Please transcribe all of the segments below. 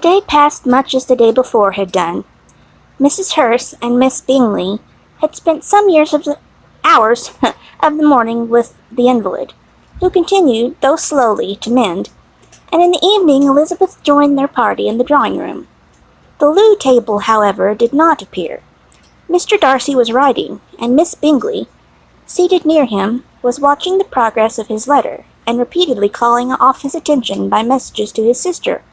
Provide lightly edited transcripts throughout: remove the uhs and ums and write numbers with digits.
day passed much as the day before had done. Mrs. Hurst and Miss Bingley had spent some hours of the morning with the invalid, who continued, though slowly, to mend, and in the evening Elizabeth joined their party in the drawing-room. The loo table, however, did not appear. Mr. Darcy was writing, and Miss Bingley, seated near him, was watching the progress of his letter, and repeatedly calling off his attention by messages to his sister.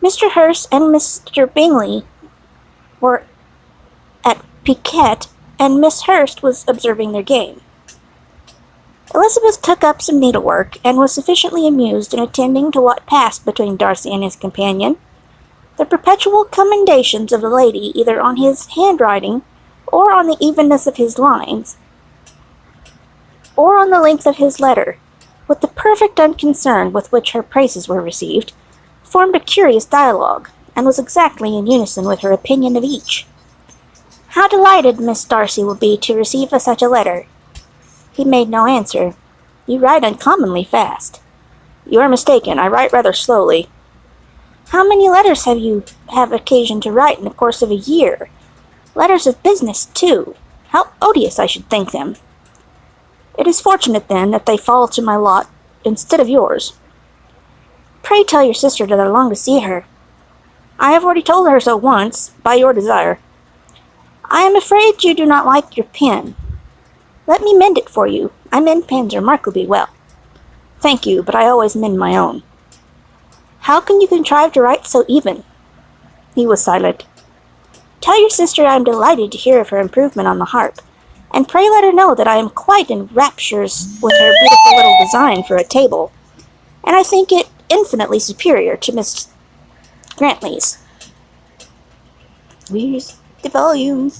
Mr. Hurst and Mr. Bingley were at piquet, and Miss Hurst was observing their game. Elizabeth took up some needlework, and was sufficiently amused in attending to what passed between Darcy and his companion. The perpetual commendations of the lady either on his handwriting, or on the evenness of his lines, or on the length of his letter, with the perfect unconcern with which her praises were received, formed a curious dialogue, and was exactly in unison with her opinion of each. "How delighted Miss Darcy will be to receive such a letter." He made no answer. "You write uncommonly fast." "You are mistaken. I write rather slowly." "How many letters have you occasion to write in the course of a year? Letters of business, too. How odious I should think them." "It is fortunate, then, that they fall to my lot instead of yours." "Pray tell your sister that I long to see her." "I have already told her so once, by your desire." "I am afraid you do not like your pen. Let me mend it for you. I mend pens remarkably well." "Thank you, but I always mend my own." "How can you contrive to write so even?" He was silent. "Tell your sister I am delighted to hear of her improvement on the harp, and pray let her know that I am quite in raptures with her beautiful little design for a table, and I think it infinitely superior to Miss Grantley's." Where's the volume?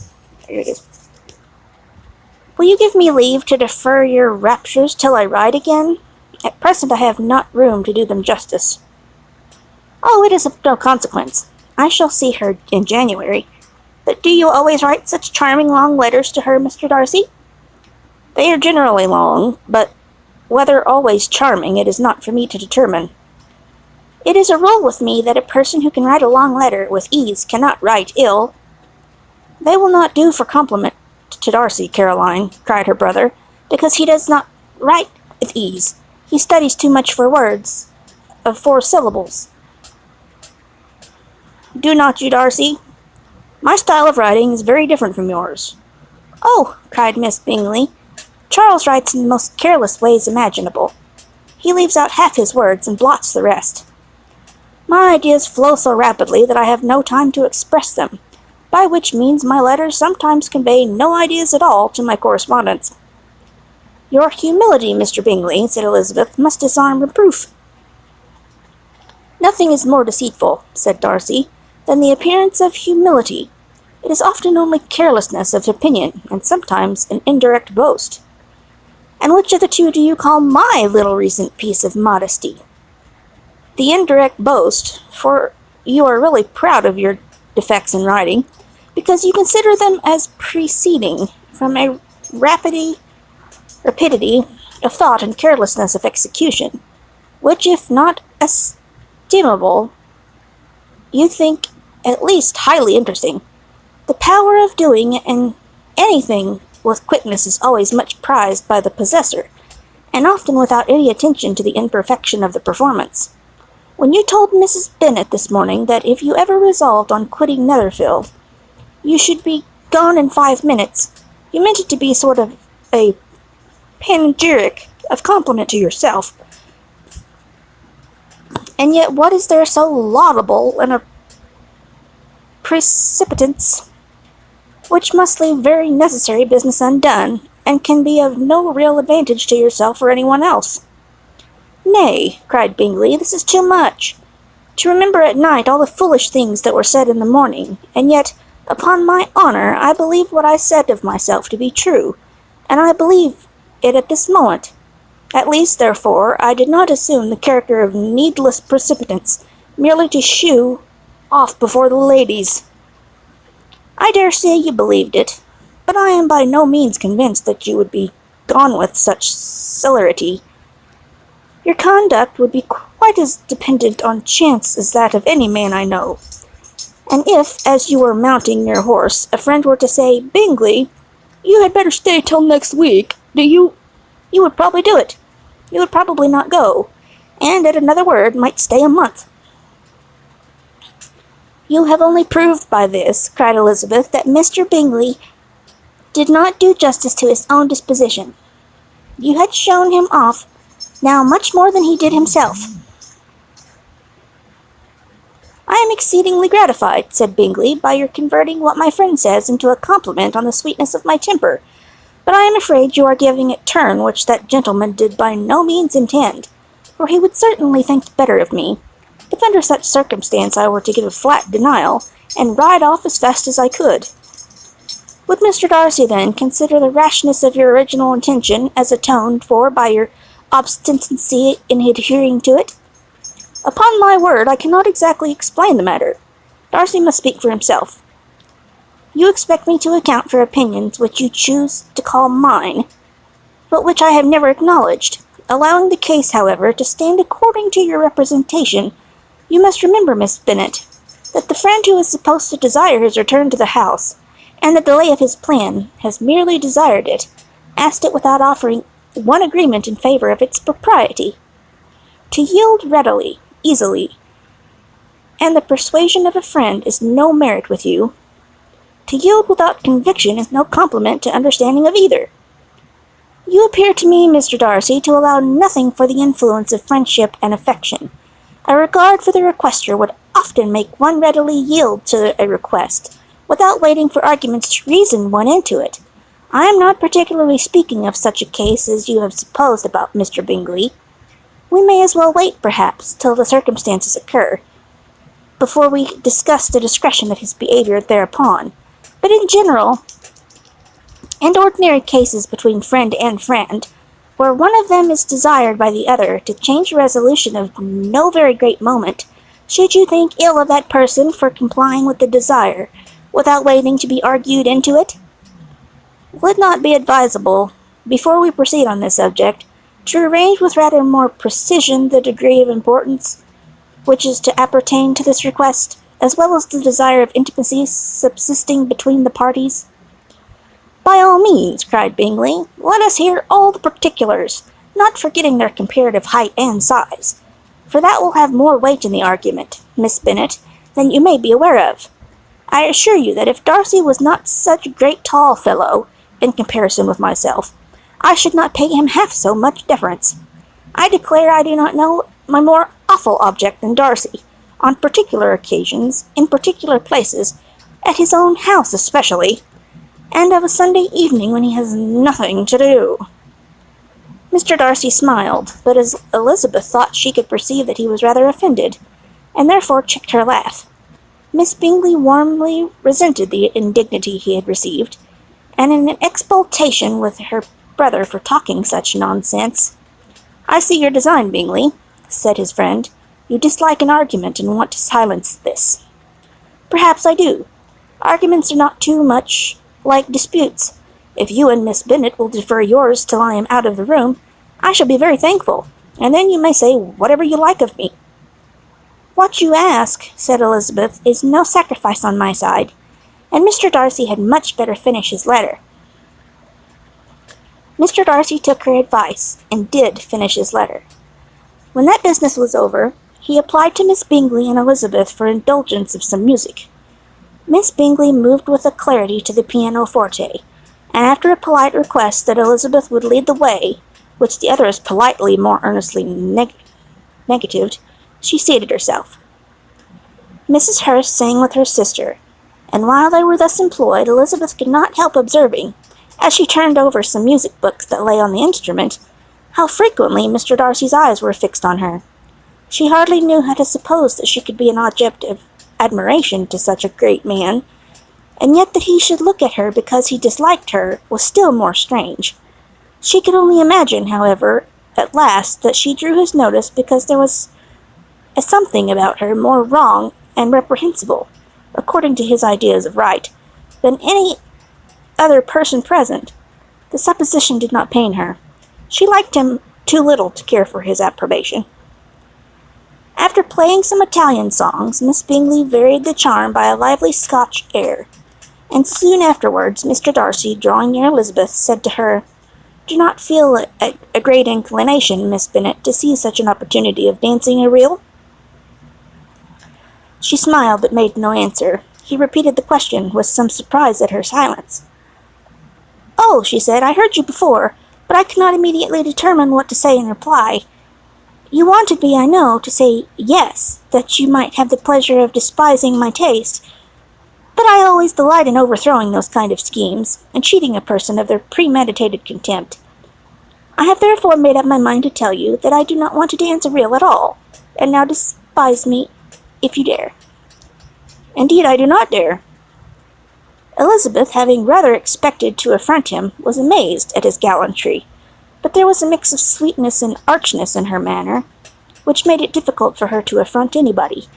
There it is. "Will you give me leave to defer your raptures till I write again? At present I have not room to do them justice." "Oh, it is of no consequence. I shall see her in January. But do you always write such charming long letters to her, Mr. Darcy?" "They are generally long, but whether always charming it is not for me to determine." "It is a rule with me that a person who can write a long letter with ease cannot write ill." "They will not do for compliment to Darcy, Caroline," cried her brother, "because he does not write with ease. He studies too much for words of 4 syllables. Do not you, Darcy? My style of writing is very different from yours." "Oh," cried Miss Bingley, "Charles writes in the most careless ways imaginable. He leaves out half his words and blots the rest. My ideas flow so rapidly that I have no time to express them, by which means my letters sometimes convey no ideas at all to my correspondents." "Your humility, Mr. Bingley," said Elizabeth, "must disarm reproof." "Nothing is more deceitful," said Darcy, "than the appearance of humility. It is often only carelessness of opinion, and sometimes an indirect boast." "And which of the two do you call my little recent piece of modesty?" "The indirect boast, for you are really proud of your defects in writing, because you consider them as proceeding from a rapidity of thought and carelessness of execution, which, if not estimable, you think at least highly interesting. The power of doing anything with quickness is always much prized by the possessor, and often without any attention to the imperfection of the performance. When you told Mrs. Bennet this morning that if you ever resolved on quitting Netherfield, you should be gone in 5 minutes, you meant it to be sort of a panegyric of compliment to yourself. And yet what is there so laudable in a precipitance which must leave very necessary business undone, and can be of no real advantage to yourself or anyone else?" "Nay," cried Bingley, "this is too much. To remember at night all the foolish things that were said in the morning, and yet, upon my honour, I believe what I said of myself to be true, and I believe it at this moment. At least, therefore, I did not assume the character of needless precipitance, merely to shew off before the ladies." "I dare say you believed it, but I am by no means convinced that you would be gone with such celerity. Your conduct would be quite as dependent on chance as that of any man I know. And if, as you were mounting your horse, a friend were to say, 'Bingley, you had better stay till next week,' you would probably do it. You would probably not go, and at another word might stay a month." "You have only proved by this," cried Elizabeth, "that Mr. Bingley did not do justice to his own disposition. You had shown him off now much more than he did himself." "I am exceedingly gratified," said Bingley, "by your converting what my friend says into a compliment on the sweetness of my temper, but I am afraid you are giving it turn which that gentleman did by no means intend, for he would certainly think better of me, if under such circumstance I were to give a flat denial, and ride off as fast as I could. Would Mr. Darcy, then, consider the rashness of your original intention as atoned for by your obstinacy in adhering to it? Upon my word, I cannot exactly explain the matter. Darcy must speak for himself. You expect me to account for opinions which you choose to call mine, but which I have never acknowledged. Allowing the case, however, to stand according to your representation, you must remember, Miss Bennet, that the friend who is supposed to desire his return to the house, and the delay of his plan, has merely desired it, asked it without offering one agreement in favor of its propriety. To yield readily, easily, and the persuasion of a friend is no merit with you. To yield without conviction is no compliment to understanding of either. You appear to me, Mr. Darcy, to allow nothing for the influence of friendship and affection. A regard for the requester would often make one readily yield to a request, without waiting for arguments to reason one into it. I am not particularly speaking of such a case as you have supposed about Mr. Bingley. We may as well wait, perhaps, till the circumstances occur, before we discuss the discretion of his behaviour thereupon. But in general, and ordinary cases between friend and friend, where one of them is desired by the other to change a resolution of no very great moment, should you think ill of that person for complying with the desire, without waiting to be argued into it? Would not be advisable, before we proceed on this subject, to arrange with rather more precision the degree of importance which is to appertain to this request, as well as the desire of intimacy subsisting between the parties? By all means, cried Bingley, let us hear all the particulars, not forgetting their comparative height and size, for that will have more weight in the argument, Miss Bennet, than you may be aware of. I assure you that if Darcy was not such a great tall fellow, in comparison with myself, I should not pay him half so much deference. I declare I do not know my more awful object than Darcy, on particular occasions, in particular places, at his own house especially, and of a Sunday evening when he has nothing to do. Mr. Darcy smiled, but as Elizabeth thought she could perceive that he was rather offended, and therefore checked her laugh. Miss Bingley warmly resented the indignity he had received, and in an exultation with her brother for talking such nonsense. I see your design, Bingley, said his friend. You dislike an argument and want to silence this. Perhaps I do. Arguments are not too much like disputes. If you and Miss Bennet will defer yours till I am out of the room, I shall be very thankful, and then you may say whatever you like of me. What you ask, said Elizabeth, is no sacrifice on my side, and Mr. Darcy had much better finish his letter. Mr. Darcy took her advice, and did finish his letter. When that business was over, he applied to Miss Bingley and Elizabeth for indulgence of some music. Miss Bingley moved with alacrity to the pianoforte, and after a polite request that Elizabeth would lead the way, which the others politely more earnestly negatived, she seated herself. Mrs. Hurst sang with her sister, and while they were thus employed, Elizabeth could not help observing, as she turned over some music books that lay on the instrument, how frequently Mr. Darcy's eyes were fixed on her. She hardly knew how to suppose that she could be an object of admiration to such a great man, and yet that he should look at her because he disliked her was still more strange. She could only imagine, however, at last, that she drew his notice because there was a something about her more wrong and reprehensible, according to his ideas of right, than any other person present. The supposition did not pain her. She liked him too little to care for his approbation. After playing some Italian songs, Miss Bingley varied the charm by a lively Scotch air, and soon afterwards Mr. Darcy, drawing near Elizabeth, said to her, "Do not feel a great inclination, Miss Bennet, to seize such an opportunity of dancing a reel?" She smiled, but made no answer. He repeated the question, with some surprise at her silence. "Oh," she said, "I heard you before, but I could not immediately determine what to say in reply. You wanted me, I know, to say yes, that you might have the pleasure of despising my taste, but I always delight in overthrowing those kind of schemes, and cheating a person of their premeditated contempt. I have therefore made up my mind to tell you that I do not want to dance a reel at all, and now despise me if you dare." "Indeed, I do not dare." Elizabeth, having rather expected to affront him, was amazed at his gallantry, but there was a mix of sweetness and archness in her manner, which made it difficult for her to affront anybody,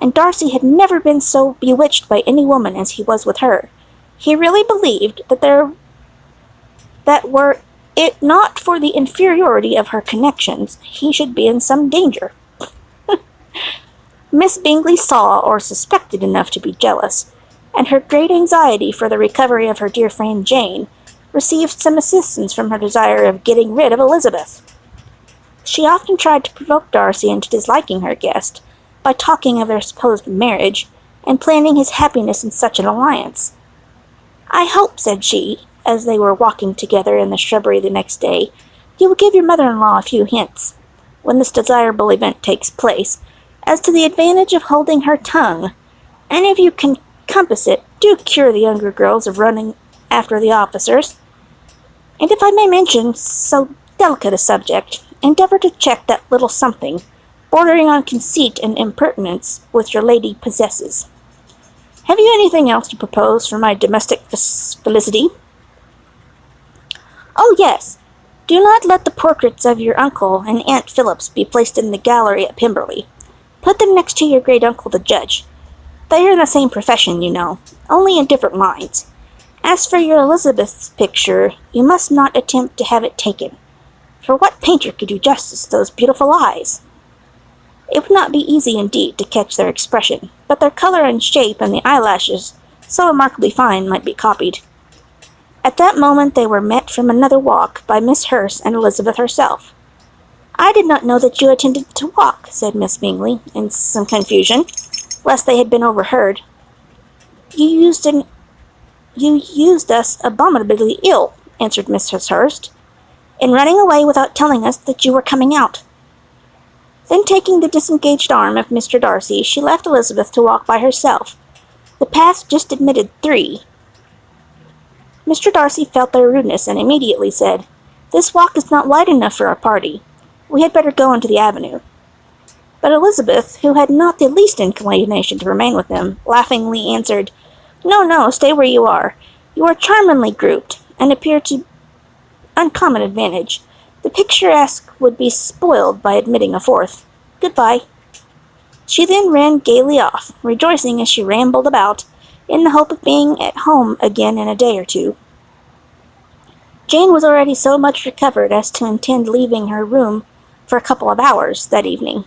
and Darcy had never been so bewitched by any woman as he was with her. He really believed that were it not for the inferiority of her connections, he should be in some danger. Miss Bingley saw or suspected enough to be jealous, and her great anxiety for the recovery of her dear friend Jane received some assistance from her desire of getting rid of Elizabeth. She often tried to provoke Darcy into disliking her guest by talking of their supposed marriage and planning his happiness in such an alliance. "I hope," said she, as they were walking together in the shrubbery the next day, "you will give your mother-in-law a few hints, when this desirable event takes place, as to the advantage of holding her tongue, and if you can compass it, do cure the younger girls of running after the officers. And if I may mention so delicate a subject, endeavour to check that little something, bordering on conceit and impertinence, which your lady possesses. Have you anything else to propose for my domestic felicity?" "Oh, yes. Do not let the portraits of your uncle and Aunt Phillips be placed in the gallery at Pemberley. Put them next to your great-uncle the judge. They are in the same profession, you know, only in different lines. As for your Elizabeth's picture, you must not attempt to have it taken, for what painter could do justice to those beautiful eyes? It would not be easy indeed to catch their expression, but their colour and shape and the eyelashes, so remarkably fine, might be copied." At that moment they were met from another walk by Miss Hurst and Elizabeth herself. "I did not know that you intended to walk," said Miss Bingley, in some confusion, lest they had been overheard. You used us abominably ill," answered Mrs. Hurst, "in running away without telling us that you were coming out." Then, taking the disengaged arm of Mr. Darcy, she left Elizabeth to walk by herself. The path just admitted 3. Mr. Darcy felt their rudeness, and immediately said, "This walk is not wide enough for our party. We had better go into the avenue." But Elizabeth, who had not the least inclination to remain with them, laughingly answered, "No, no, stay where you are. You are charmingly grouped, and appear to uncommon advantage. The picturesque would be spoiled by admitting a fourth. Good-bye." She then ran gaily off, rejoicing as she rambled about, in the hope of being at home again in a day or two. Jane was already so much recovered as to intend leaving her room for a couple of hours that evening.